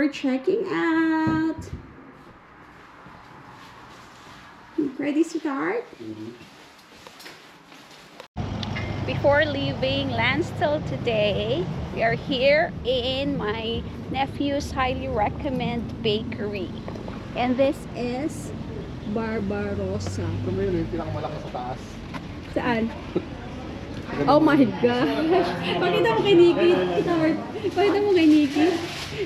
we're checking out. Ready to start? Before leaving Landstill today, we are here in my nephew's highly recommended bakery. And this is Barbarossa. Ito mo yun, yung pinakamalaki sa taas. Saan? Oh my gosh! Pakita mo kay Nikki. Pakita mo kay Nikki.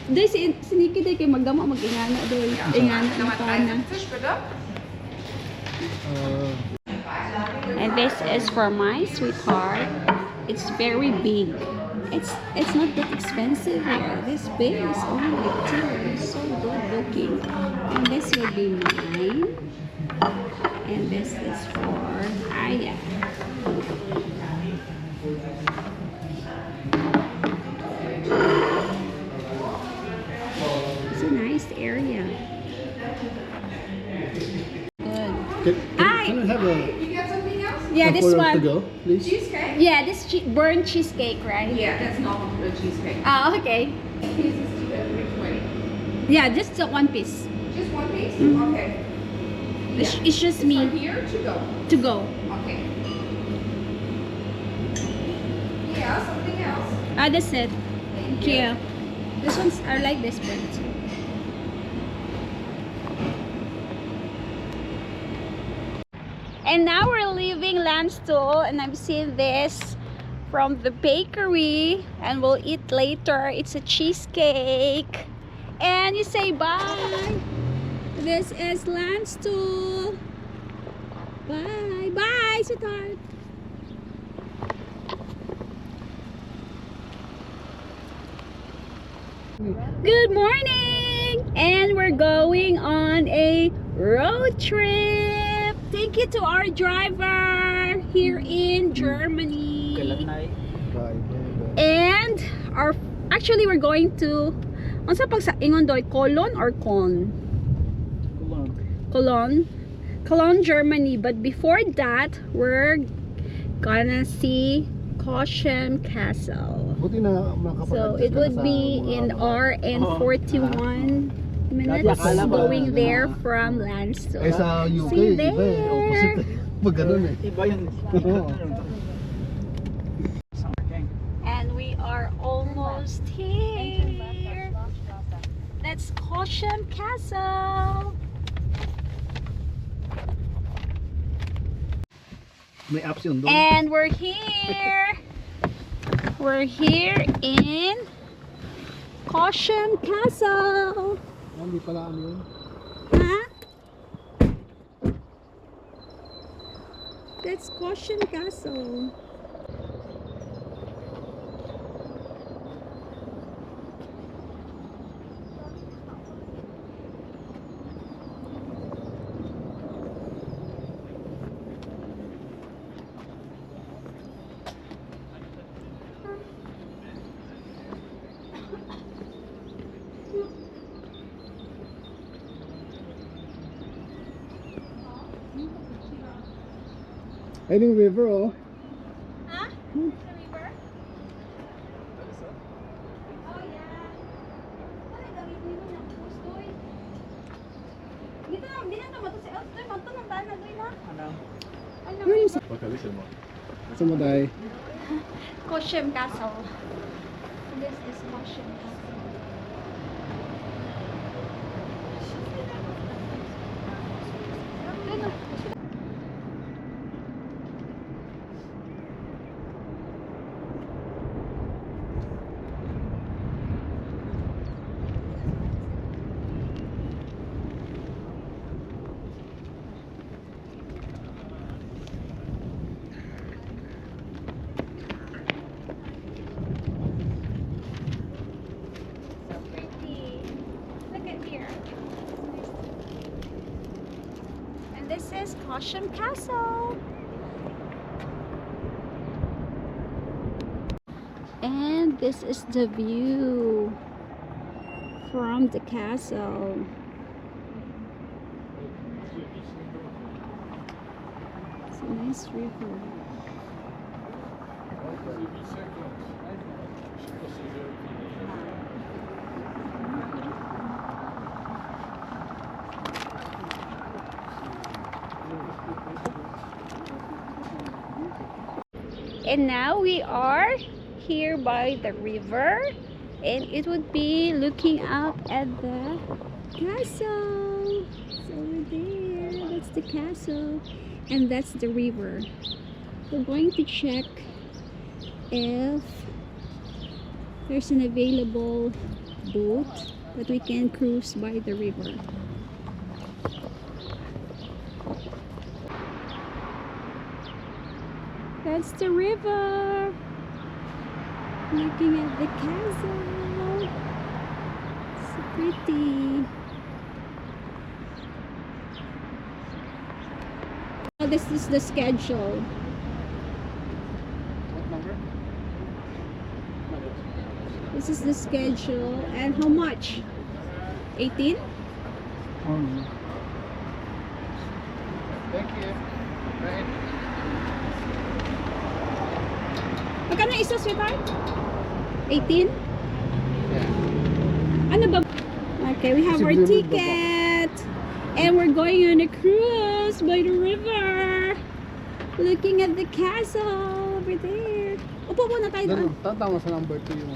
Doy, si Nikki doy kay magdama, mag-ingana doy. Ingana ng pana. And this is for my sweetheart. It's very big. It's not that expensive here. This big is only like $2. So good looking. And this will be mine. And this is for Aya. It's a nice area. Good. Can I have a... Yeah, this one. To go, please? Cheesecake? Yeah, this burnt cheesecake, right? Yeah, that's normal for cheesecake. Oh, okay. Pieces to that 320. Yeah, just one piece. Just one piece? Mm-hmm. Okay. It's just me. From here to go. To go. Okay. Yeah, something else. Ah, that's it. Thank you. This one's, I like this one. And now we're leaving Landstuhl, and I'm seeing this from the bakery, and we'll eat later. It's a cheesecake. And you say bye. This is Landstuhl. Bye. Bye, sweetheart. Good morning! And we're going on a road trip. Thank you to our driver here in Germany. And actually we're going to unsa pag sa ingon doy, Cologne or Con? Cologne, Germany. But before that, we're gonna see Cochem Castle. So it would be in RN 41 minutes going there from Landstuhl. Eh sa UK, See iba eh, opposite. Pag ganun eh. Iba yung And we are almost here. That's Cochem Castle. May apps yun doon. And we're here. We're here in Cochem Castle. Hindi pala ano yun. Huh? That's Cochem Castle. Ay, yung river oh. Huh? The river? Oh yeah. Ano yung gawin mo na gusto eh? Dito na, hindi na mato sa elf. Mato ng daan na doon na. Ano? Pagkalisin mo. Sa mo day. Cochem Castle. This is Cochem Castle. This is Cochem Castle. And this is the view from the castle. It's a nice river. And now we are here by the river, and it would be looking up at the castle. It's over there. That's the castle, and that's the river. We're going to check if there's an available boat that we can cruise by the river. That's the river. Looking at the castle. So pretty. Oh, this is the schedule. What number? This is the schedule. And how much? 18? Thank you. Right. Magkano isa, sweetheart? 18? Yeah. Ano ba? Okay, we have our Siguro ticket. And we're going on a cruise by the river. Looking at the castle over there. Upo muna tayo doon. Tatama sa number 2 yung...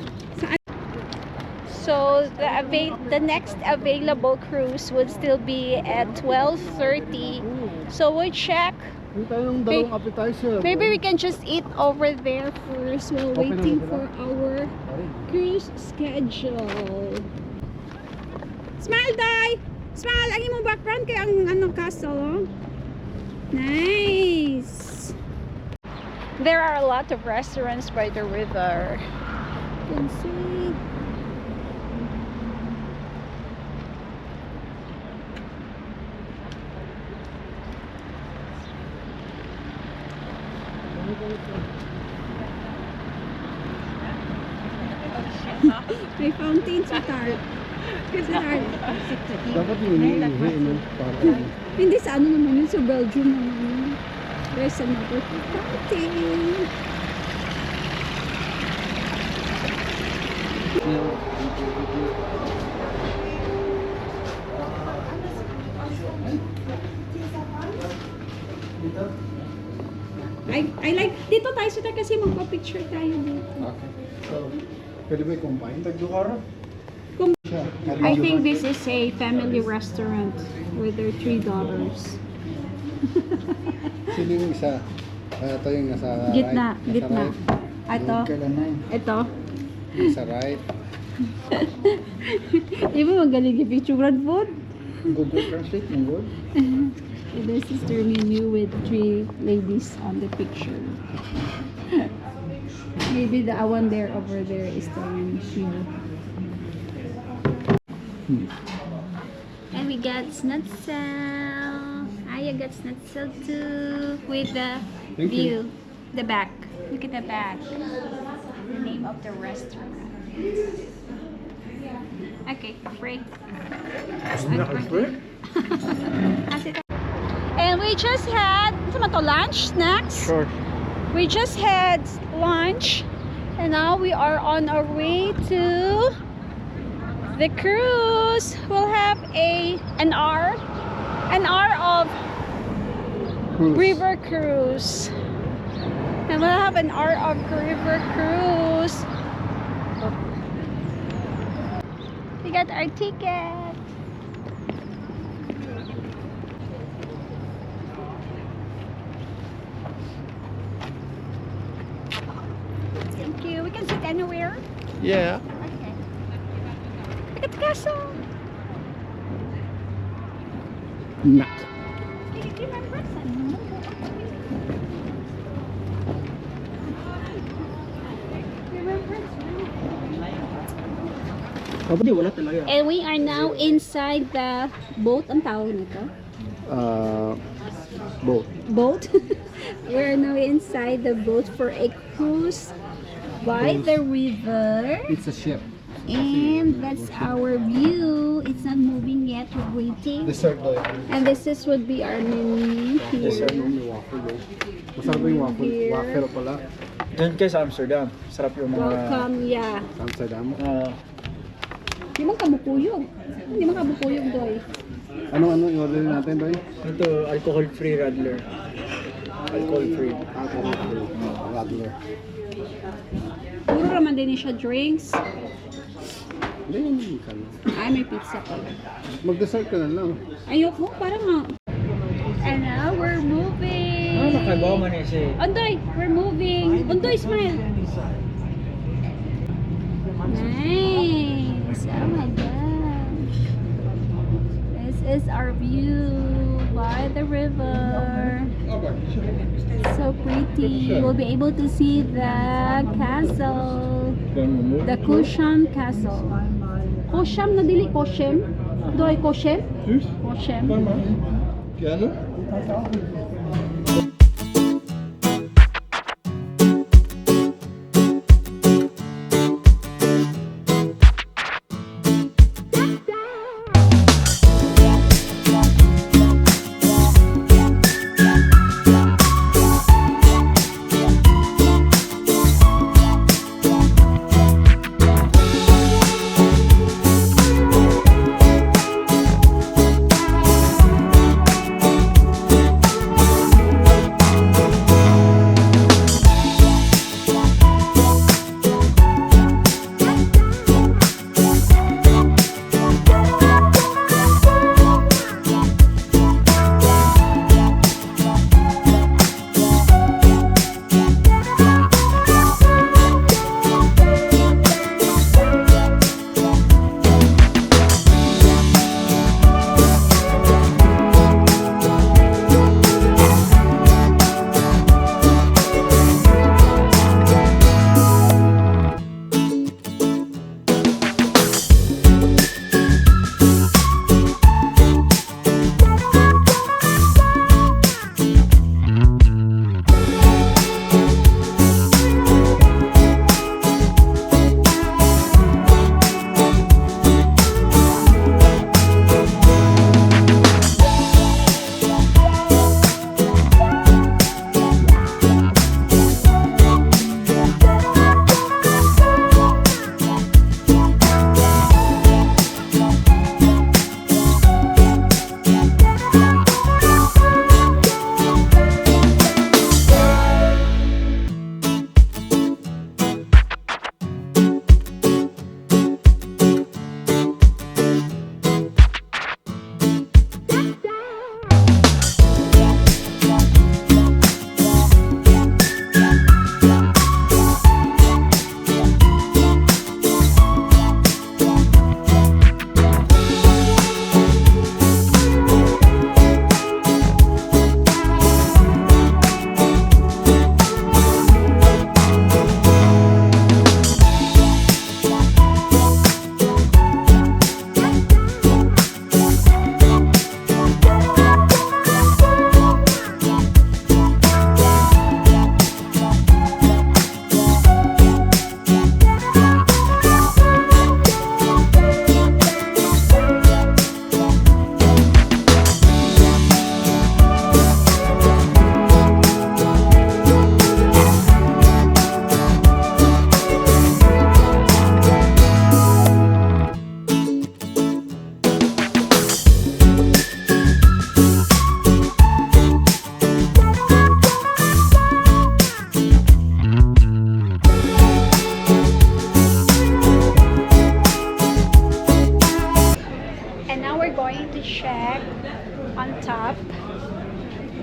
So the next available cruise would still be at 12:30. So we'll check. Hindi tayo ng dalawang appetizer. Maybe we can just eat over there first while Okay na waiting ba sila? for our cruise schedule. Smile, Day! Smile! Ang imong background kay ang anong castle, oh. Nice! There are a lot of restaurants by the river. You can see. May fountain sa tart. Dapat yung iniihi para... Hindi sa ano naman yun, sa Belgium naman. There's another fountain. I like, dito tayo sa kasi magpa-picture tayo dito. Okay. So, pwede ba i-combine? Tagdukara? I think this is a family restaurant with their $3. Sino yung isa? Ito yung nasa Gitna, right. Nasa gitna. right. Ito. Ito. Yung sa right. Di ba magaling yung picturean food? Google Translate yung word. This is their menu with 3 ladies on the picture. Maybe the one there over there is the one here. And we got schnitzel. Aya got schnitzel too with the Thank view. The back. Look at the back. The name of the restaurant. Okay, break. And we just had lunch, snacks. Sure. We just had lunch, and now we are on our way to the cruise. We'll have an hour of river cruise, and we'll have an hour of river cruise. We got our ticket. Thank you. We can sit anywhere. Yeah. Okay. Look at the castle. Nak. Wala talaga. And we are now inside the boat. Ang tawag nito? Boat. Boat. We are now inside the boat for a cruise by the river. It's a ship. And that's our view. It's not moving yet. We're waiting. Dessert daw yan. And this would be our menu here. Dessert yung may waffle daw. Masarap yung waffle. Here. Waffle pala. Doon kayo sa Amsterdam. Sarap yung mga... Welcome, yeah. Amsterdam. Hindi man kamukuyog. Hindi man kamukuyog, doy. Ano yung order natin, Doy? Ito, alcohol-free radler. Alcohol free. Radler. Puro raman din siya drinks. Hindi yun ka na. Ay, may pizza pala. Mag-dessert ka na lang. Ayoko, parang nga. And now we're moving. Ah, nakaibaw man eh siya. Ondoy, we're moving. Ondoy, smile. Nice. Oh my gosh. This is our view by the river. So pretty. We'll be able to see the castle. The Cochem Castle. Cochem na dili Cochem. Doy Cochem? Cochem. Gerne.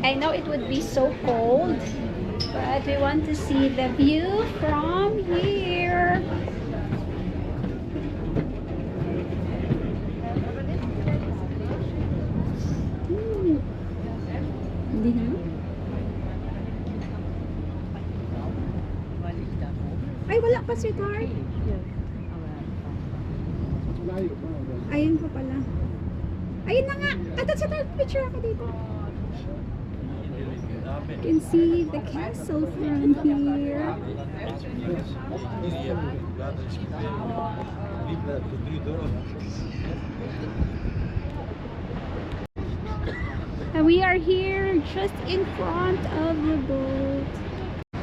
I know it would be so cold, but we want to see the view from here. Hindi na. Ay, wala pa, sweetheart. Ayun pa pala. Ayun na nga. At sa picture ako dito. You can see the castle from here. And we are here just in front of the boat.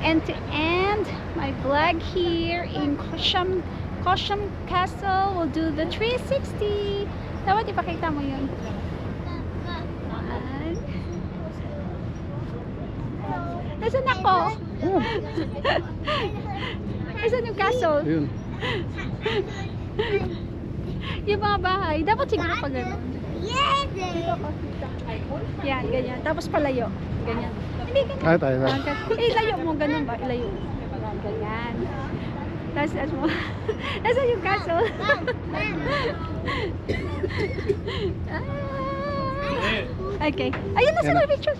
And to end my vlog here in Cochem Castle, we'll do the 360. Dapat ipakita mo yun. Nasaan ako? Nasaan yung castle? Ayun. Yung mga bahay. Dapat siguro pa gano'n. Yan, ganyan. Tapos palayo. Ganyan. Hindi ganyan. Ay, tayo na. Ilayo mo, ganun ba? Ilayo. Yan, ganyan. Tapos, mo. Nasaan yung castle? Okay. Ayun, nasa Yan na. my picture.